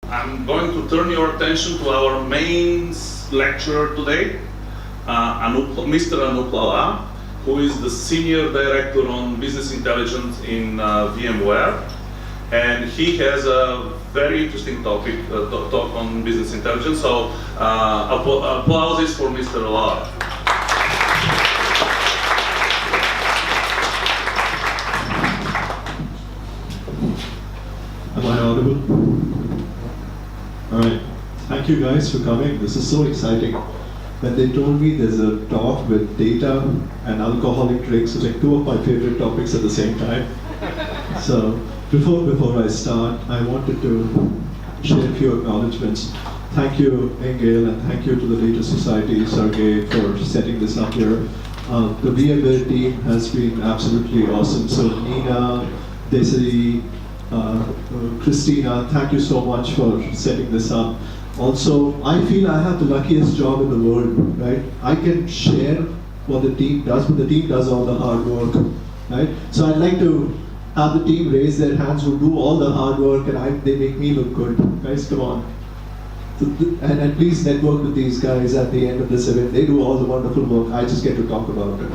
I'm going to turn your attention to our main lecturer today, Mr. Anoop Lalla, who is the Senior Director on Business Intelligence in VMware. And he has a very interesting topic, talk on business intelligence. So applauses for Mr. Lalla. Am I audible? All right. Thank you guys for coming. This is so exciting. When they told me there's a talk with data and alcoholic drinks, it's like two of my favorite topics at the same time. So before I start, I wanted to share a few acknowledgements. Thank you, Engel, and thank you to the Data Society, Sergey, for setting this up here. The VMware team has been absolutely awesome. So Nina, Desiree, Christina, thank you so much for setting this up. Also, I feel I have the luckiest job in the world, right? I can share what the team does, but the team does all the hard work, right? So I'd like to have the team raise their hands who do all the hard work, and they make me look good. Guys, come on. And please network with these guys at the end of this event. They do all the wonderful work. I just get to talk about it.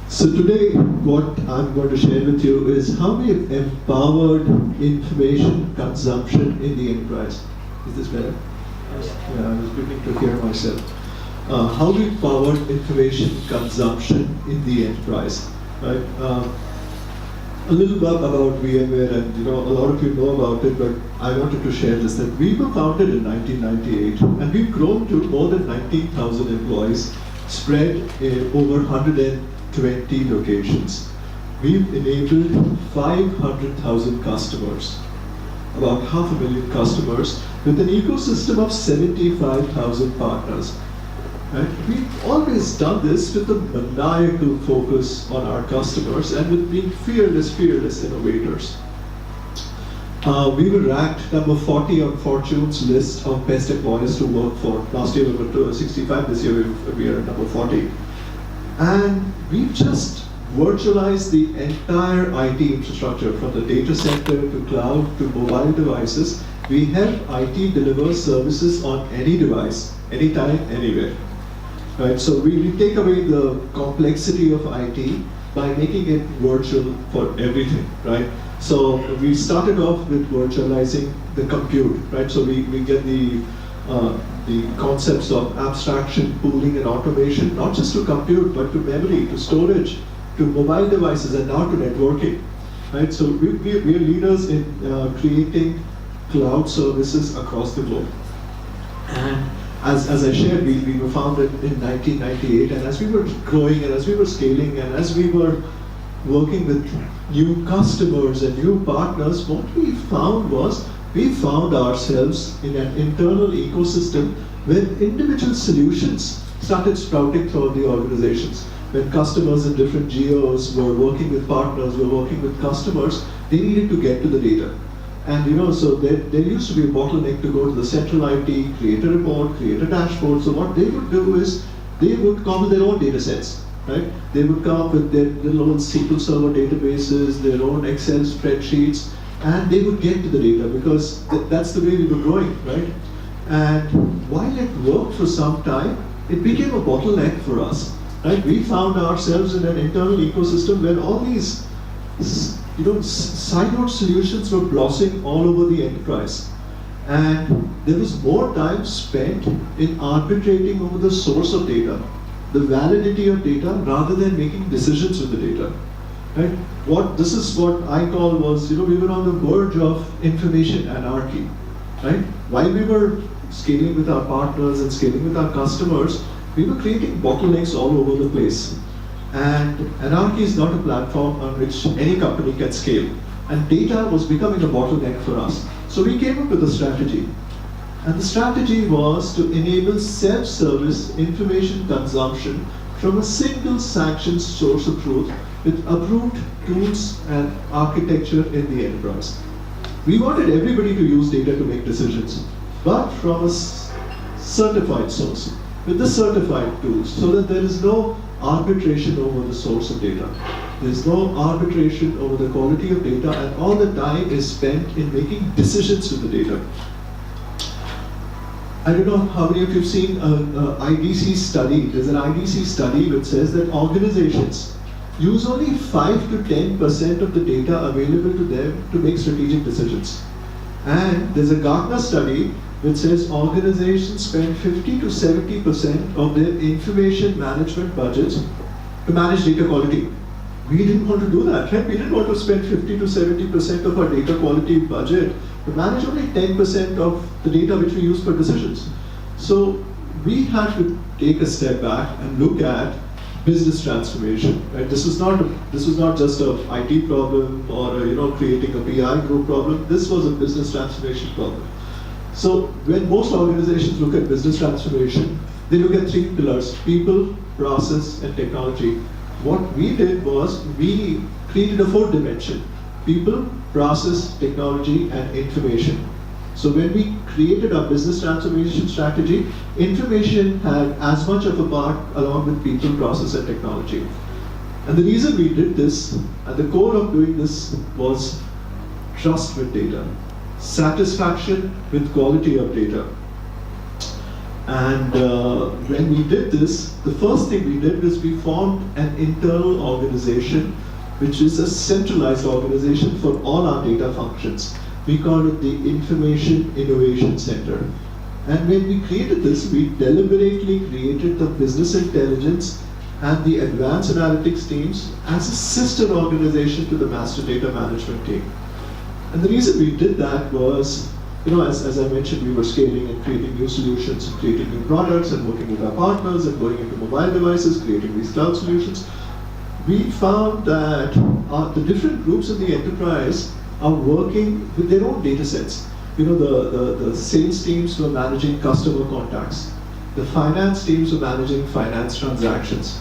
So today, what I'm going to share with you is how we have empowered information consumption in the enterprise. Is this better? Yeah, I was beginning to hear myself. How we powered information consumption in the enterprise. Right? A little bit about VMware, and a lot of you know about it, but I wanted to share this, that we were founded in 1998, and we've grown to more than 19,000 employees, spread in over 120 locations. We've enabled 500,000 customers, about 500,000 customers, with an ecosystem of 75,000 partners. Right? We've always done this with a maniacal focus on our customers and with being fearless innovators. We were ranked number 40 on Fortune's list of best employers to work for. Last year we were 65, this year we are at number 40. And we've just virtualized the entire IT infrastructure, from the data center to cloud to mobile devices. We help IT deliver services on any device, anytime, anywhere. Right? So we take away the complexity of IT by making it virtual for everything. Right? So we started off with virtualizing the compute. Right? So we get the concepts of abstraction, pooling, and automation, not just to compute, but to memory, to storage, to mobile devices, and now to networking. Right? So we are leaders in creating cloud services across the globe. And as I shared, we were founded in 1998, and as we were growing, and as we were scaling, and as we were working with new customers and new partners, what we found was, we found ourselves in an internal ecosystem where individual solutions started sprouting throughout the organizations. When customers in different geos were working with partners, were working with customers, they needed to get to the data. And so there used to be a bottleneck to go to the central IT, create a report, create a dashboard. So what they would do is, they would come with their own data sets. Right? They would come up with their own SQL Server databases, their own Excel spreadsheets, and they would get to the data, because that's the way we were growing, right? And while it worked for some time, it became a bottleneck for us, right? We found ourselves in an internal ecosystem where all these, siloed solutions were blossoming all over the enterprise. And there was more time spent in arbitrating over the source of data, the validity of data, rather than making decisions with the data. Right? This is what I call was, we were on the verge of information anarchy. Right? While we were scaling with our partners and scaling with our customers, we were creating bottlenecks all over the place. And anarchy is not a platform on which any company can scale. And data was becoming a bottleneck for us. So we came up with a strategy. And the strategy was to enable self-service information consumption from a single sanctioned source of truth with approved tools and architecture in the enterprise. We wanted everybody to use data to make decisions, but from a certified source, with the certified tools, so that there is no arbitration over the source of data. There's no arbitration over the quality of data, and all the time is spent in making decisions with the data. I don't know how many of you have seen an IDC study. There's an IDC study which says that organizations use only 5 to 10% of the data available to them to make strategic decisions. And there's a Gartner study which says organizations spend 50 to 70% of their information management budgets to manage data quality. We didn't want to do that, right? We didn't want to spend 50 to 70% of our data quality budget to manage only 10% of the data which we use for decisions. So we had to take a step back and look at business transformation. Right? This was not just an IT problem or creating a BI group problem. This was a business transformation problem. So when most organizations look at business transformation, they look at 3 pillars: people, process, and technology. What we did was we created a 4th dimension: people, process, technology, and information. So when we created our business transformation strategy, information had as much of a part along with people, process, and technology. And the reason we did this, at the core of doing this, was trust with data, satisfaction with quality of data. And when we did this, the first thing we did was we formed an internal organization, which is a centralized organization for all our data functions. We call it the Information Innovation Center. And when we created this, we deliberately created the business intelligence and the advanced analytics teams as a sister organization to the master data management team. And the reason we did that was, as I mentioned, we were scaling and creating new solutions, and creating new products, and working with our partners, and going into mobile devices, creating these cloud solutions. We found that the different groups in the enterprise are working with their own data sets. The sales teams were managing customer contacts. The finance teams were managing finance transactions.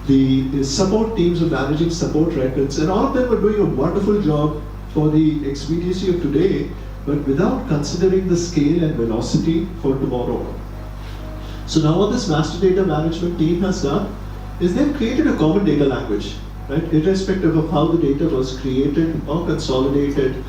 The support teams were managing support records, and all of them were doing a wonderful job for the expediency of today, but without considering the scale and velocity for tomorrow. So now what this master data management team has done is they've created a common data language, right? Irrespective of how the data was created or consolidated,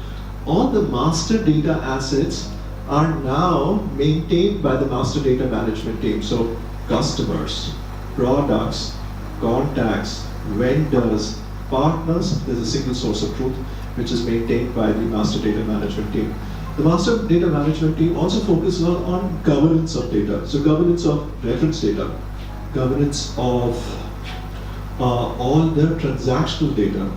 all the master data assets are now maintained by the master data management team. So customers, products, contacts, vendors, partners, there's a single source of truth which is maintained by the master data management team. The master data management team also focuses on governance of data. So governance of reference data, governance of all the transactional data,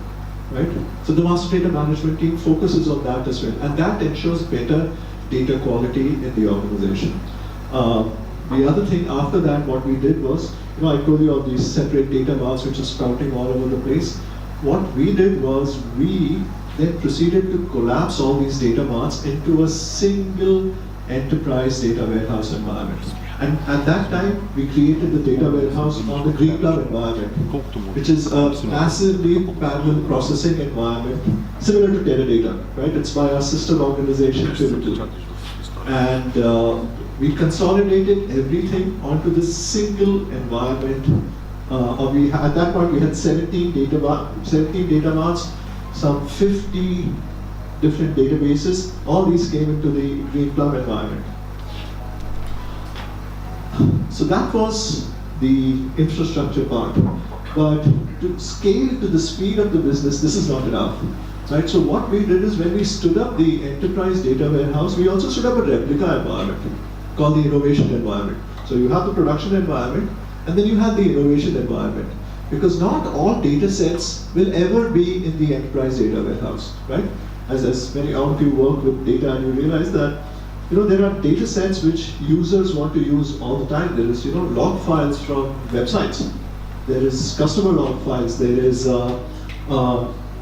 right? So the master data management team focuses on that as well, and that ensures better data quality in the organization. The other thing after that, what we did was, I told you of these separate data marts which are sprouting all over the place. What we did was we then proceeded to collapse all these data marts into a single enterprise data warehouse environment. And at that time, we created the data warehouse on the Green Cloud environment, which is a massively parallel processing environment, similar to Teradata, right? It's by our sister organization, Pivotal. And we consolidated everything onto this single environment. At that point, we had 17 data marts, some 50 different databases. All these came into the Green Cloud environment. So that was the infrastructure part. But to scale to the speed of the business, this is not enough. Right? So what we did is when we stood up the enterprise data warehouse, we also stood up a replica environment called the innovation environment. So you have the production environment, and then you have the innovation environment. Because not all data sets will ever be in the enterprise data warehouse, right? As many of you work with data, and you realize that there are data sets which users want to use all the time. There is log files from websites. There is customer log files. There is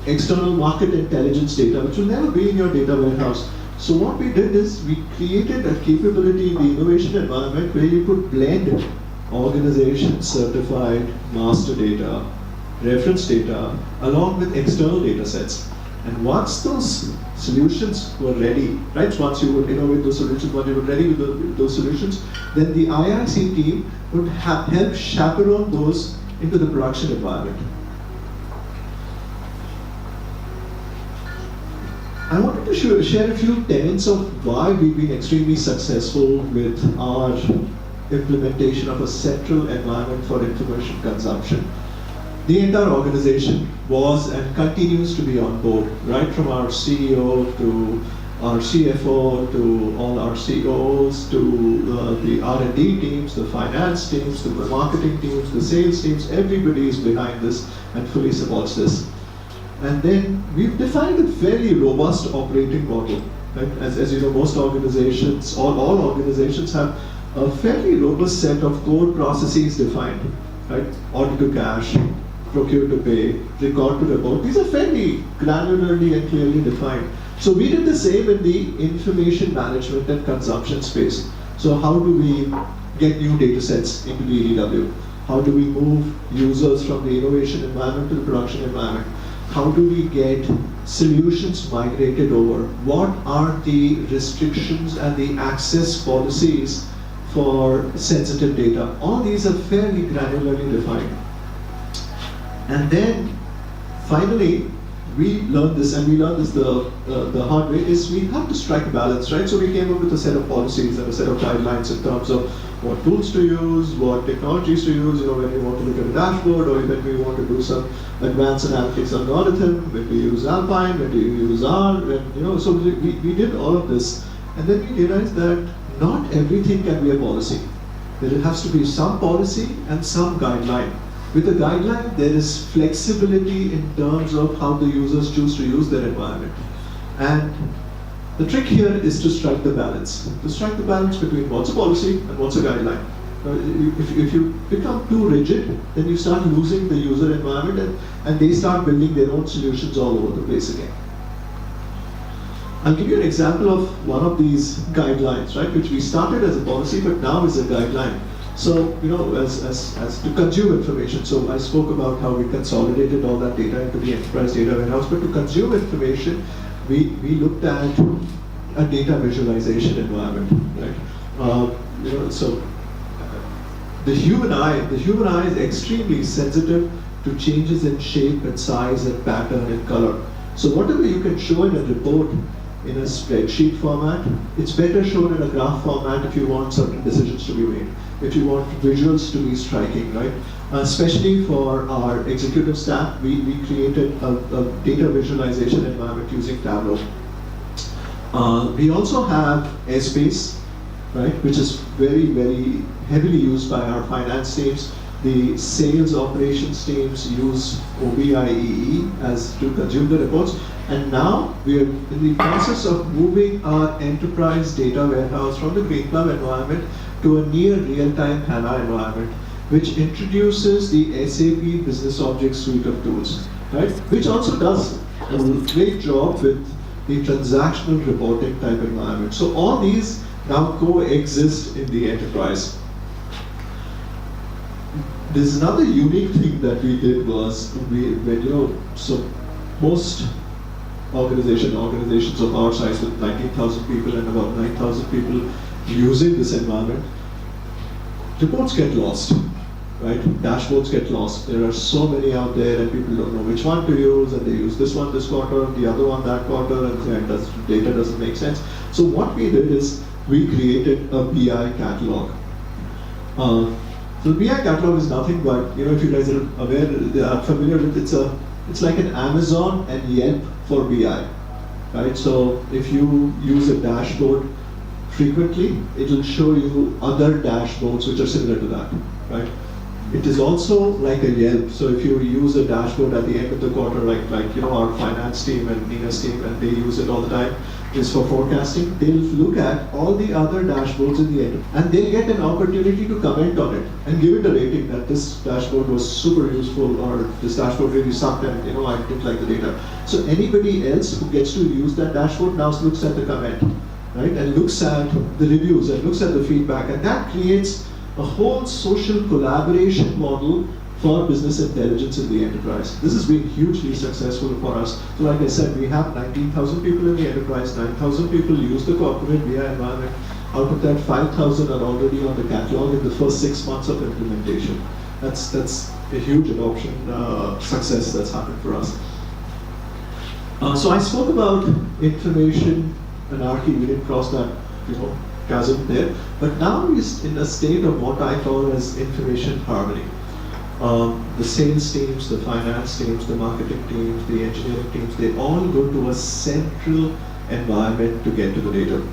external market intelligence data, which will never be in your data warehouse. So what we did is we created a capability in the innovation environment where you could blend organization certified master data, reference data, along with external data sets. And once those solutions were ready, right? Once you would innovate those solutions, once you were ready with those solutions, then the IIC team would help chaperone those into the production environment. to share a few tenets of why we've been extremely successful with our implementation of a central environment for information consumption. The entire organization was and continues to be on board, right from our CEO to our CFO to all our COOs to the R&D teams, the finance teams, the marketing teams, the sales teams. Everybody is behind this and fully supports this. And then we've defined a fairly robust operating model. Right? As you know, most organizations, all organizations have a fairly robust set of core processes defined. Right? Order to cash, procure to pay, record to report. These are fairly granularly and clearly defined. So we did the same in the information management and consumption space. So how do we get new data sets into the EDW? How do we move users from the innovation environment to the production environment? How do we get solutions migrated over? What are the restrictions and the access policies for sensitive data? All these are fairly granularly defined. And then finally, we learned this, and we learned this the hard way, is we have to strike a balance, right? So we came up with a set of policies and a set of guidelines in terms of what tools to use, what technologies to use, when we want to look at a dashboard, or when we want to do some advanced analytics algorithm, when we use Alpine, when we use R, and so we did all of this. And then we realized that not everything can be a policy. There has to be some policy and some guideline. With a guideline, there is flexibility in terms of how the users choose to use their environment. And the trick here is to strike the balance. To strike the balance between what's a policy and what's a guideline. If you become too rigid, then you start losing the user environment and they start building their own solutions all over the place again. I'll give you an example of one of these guidelines, right, which we started as a policy but now is a guideline. So, as to consume information, so I spoke about how we consolidated all that data into the enterprise data warehouse, but to consume information, we looked at a data visualization environment, right? So the human eye is extremely sensitive to changes in shape and size and pattern and color. So whatever you can show in a report in a spreadsheet format, it's better shown in a graph format if you want certain decisions to be made, if you want visuals to be striking, right? Especially for our executive staff, we created a data visualization environment using Tableau. We also have Airspace, right, which is very, very heavily used by our finance teams. The sales operations teams use OBIEE as to consume the reports. And now we are in the process of moving our enterprise data warehouse from the Greenplum environment to a near real-time HANA environment, which introduces the SAP Business Objects suite of tools, right? Which also does a great job with the transactional reporting type environment. So all these now coexist in the enterprise. There's another unique thing that we did was so most organizations of our size with 19,000 people and about 9,000 people using this environment, reports get lost, right? Dashboards get lost. There are so many out there and people don't know which one to use, and they use this one this quarter, the other one that quarter, and data doesn't make sense. So what we did is we created a BI catalog. So the BI catalog is nothing but, if you guys are familiar with it, it's like an Amazon and Yelp for BI, right? So if you use a dashboard frequently, it will show you other dashboards which are similar to that, right? It is also like a Yelp. So if you use a dashboard at the end of the quarter, like our finance team and Nina's team, and they use it all the time, is for forecasting, they'll look at all the other dashboards in the end, and they'll get an opportunity to comment on it and give it a rating that this dashboard was super useful, or this dashboard really sucked and I didn't like the data. So anybody else who gets to use that dashboard now looks at the comment, right, and looks at the reviews and looks at the feedback, and that creates a whole social collaboration model for business intelligence in the enterprise. This has been hugely successful for us. So like I said, we have 19,000 people in the enterprise, 9,000 people use the corporate BI environment. Out of that, 5,000 are already on the catalog in the first 6 months of implementation. That's a huge adoption success that's happened for us. So I spoke about information anarchy. We didn't cross that, chasm there. But now we're in a state of what I call as information harmony. The sales teams, the finance teams, the marketing teams, the engineering teams, they all go to a central environment to get to the data.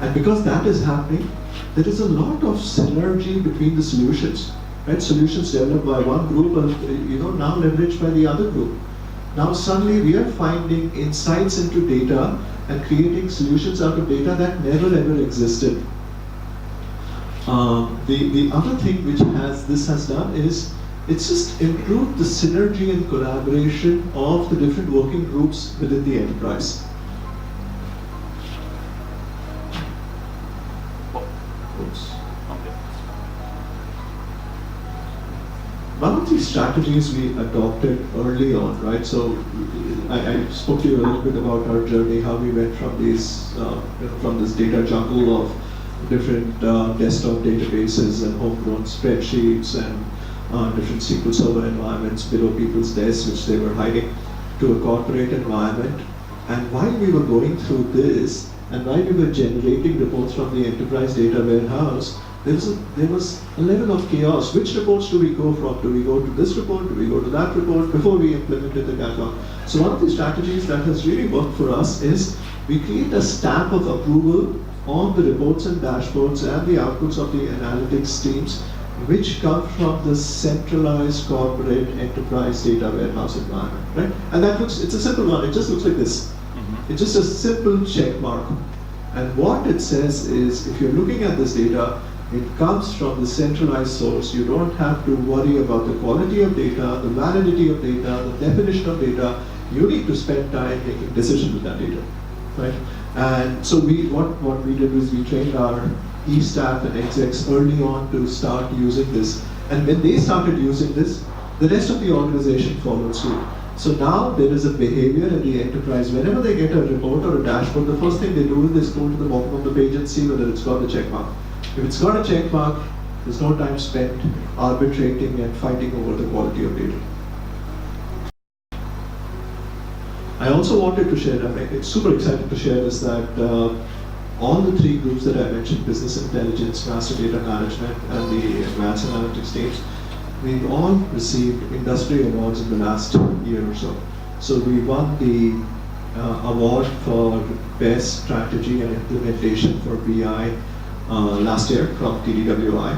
And because that is happening, there is a lot of synergy between the solutions. Right? Solutions developed by one group are now leveraged by the other group. Now suddenly we are finding insights into data and creating solutions out of data that never ever existed. The other thing which this has done is it's just improved the synergy and collaboration of the different working groups within the enterprise. Oops. One of these strategies we adopted early on, right? So I spoke to you a little bit about our journey, how we went from from this data jungle of different desktop databases and homegrown spreadsheets and different SQL Server environments below people's desks, which they were hiding, to a corporate environment. And while we were going through this, and while we were generating reports from the enterprise data warehouse, there was a level of chaos. Which reports do we go from? Do we go to this report? Do we go to that report? Before we implemented the catalog. So one of the strategies that has really worked for us is we create a stamp of approval on the reports and dashboards and the outputs of the analytics teams, which come from the centralized corporate enterprise data warehouse environment, right? And it's a simple one. It just looks like this. It's just a simple check mark. And what it says is, if you're looking at this data, it comes from the centralized source. You don't have to worry about the quality of data, the validity of data, the definition of data. You need to spend time making decisions with that data, right? And so what we did was we trained our e-staff and execs early on to start using this. And when they started using this, the rest of the organization followed suit. So now there is a behavior in the enterprise. Whenever they get a report or a dashboard, the first thing they do is they go to the bottom of the page and see whether it's got a check mark. If it's got a check mark, there's no time spent arbitrating and fighting over the quality of data. I also wanted to share, I'm super excited to share this, that all the three groups that I mentioned, business intelligence, master data management, and the advanced analytics teams, we've all received industry awards in the last year or so. So we won the award for best strategy and implementation for BI last year from TDWI.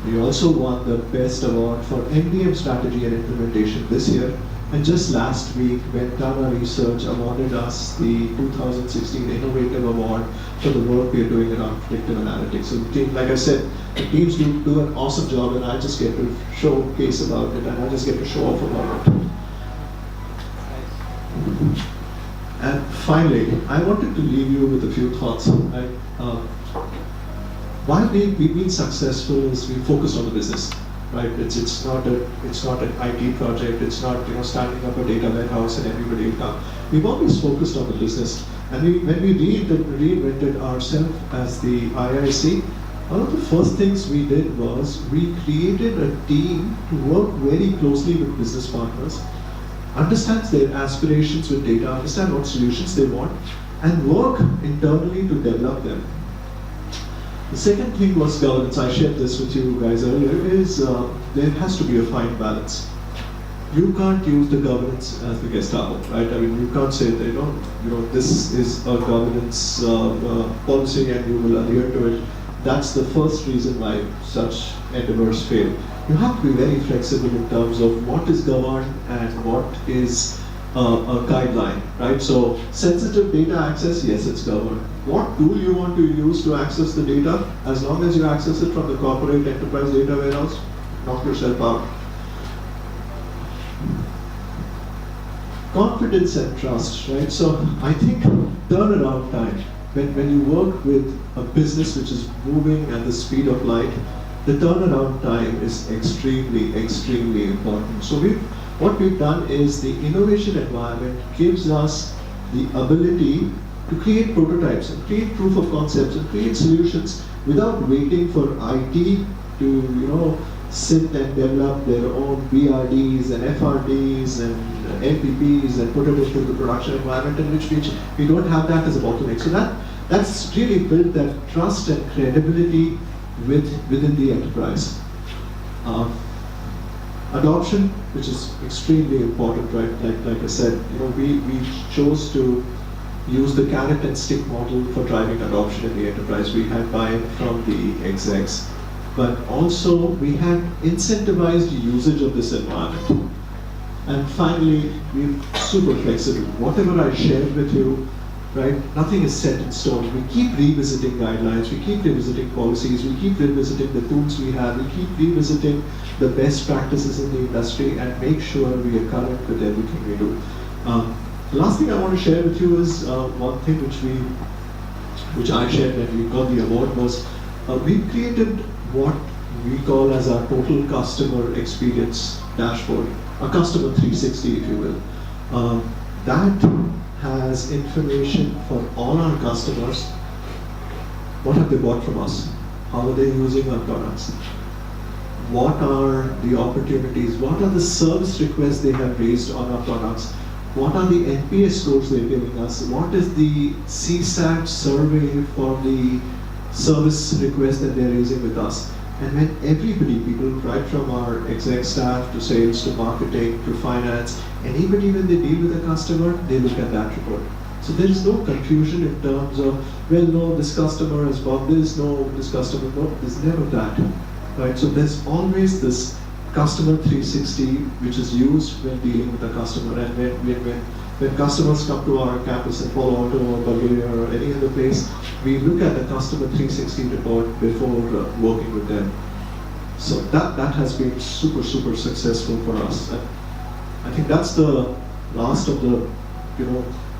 We also won the best award for MDM strategy and implementation this year. And just last week, Ventana Research awarded us the 2016 Innovative Award for the work we are doing around predictive analytics. So the team, like I said, the teams do an awesome job, and I just get to showcase about it, and I just get to show off about it. And finally, I wanted to leave you with a few thoughts. Right? Why we've been successful is we focused on the business. Right? It's not an IT project. It's not standing up a data warehouse and everybody will come. We've always focused on the business. And when we reinvented ourselves as the IIC, one of the first things we did was we created a team to work very closely with business partners, understands their aspirations with data, understand what solutions they want, and work internally to develop them. The second thing was governance. I shared this with you guys earlier, is there has to be a fine balance. You can't use the governance as the Gestapo, right? I mean, you can't say that, this is a governance policy and you will adhere to it. That's the first reason why such endeavors fail. You have to be very flexible in terms of what is governed and what is a guideline, right? So sensitive data access, yes, it's governed. What tool you want to use to access the data, as long as you access it from the corporate enterprise data warehouse, knock yourself out. Confidence and trust, right? So I think turnaround time, when you work with a business which is moving at the speed of light, the turnaround time is extremely, extremely important. So what we've done is the innovation environment gives us the ability to create prototypes and create proof of concepts and create solutions without waiting for IT to sit and develop their own BRDs and FRDs and MPPs and put it into the production environment, in which we don't have that as a bottleneck. So that's really built that trust and credibility within the enterprise. Adoption, which is extremely important, right? Like I said, we chose to use the carrot and stick model for driving adoption in the enterprise. We had buy-in from the execs, but also we had incentivized usage of this environment. And finally, we're super flexible. Whatever I shared with you, right, nothing is set in stone. We keep revisiting guidelines, we keep revisiting policies, we keep revisiting the tools we have, we keep revisiting the best practices in the industry and make sure we are current with everything we do. The last thing I want to share with you is one thing which I shared when we got the award was we created what we call as our total customer experience dashboard, a customer 360 if you will. That has information for all our customers. What have they bought from us? How are they using our products? What are the opportunities? What are the service requests they have raised on our products? What are the NPS scores they're giving us? What is the CSAT survey for the service request that they're raising with us? And when everybody, people right from our exec staff to sales to marketing to finance, anybody when they deal with a customer, they look at that report. So there is no confusion in terms of, well, no, this customer has bought this, no, this customer, no, there's never that, right? So there's always this customer 360 which is used when dealing with a customer, and when customers come to our campus in Palo Alto or Bulgaria or any other place, we look at the customer 360 report before working with them. So that has been super successful for us. And I think that's the last of the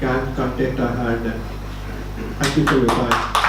canned content I had. And thank you for your time.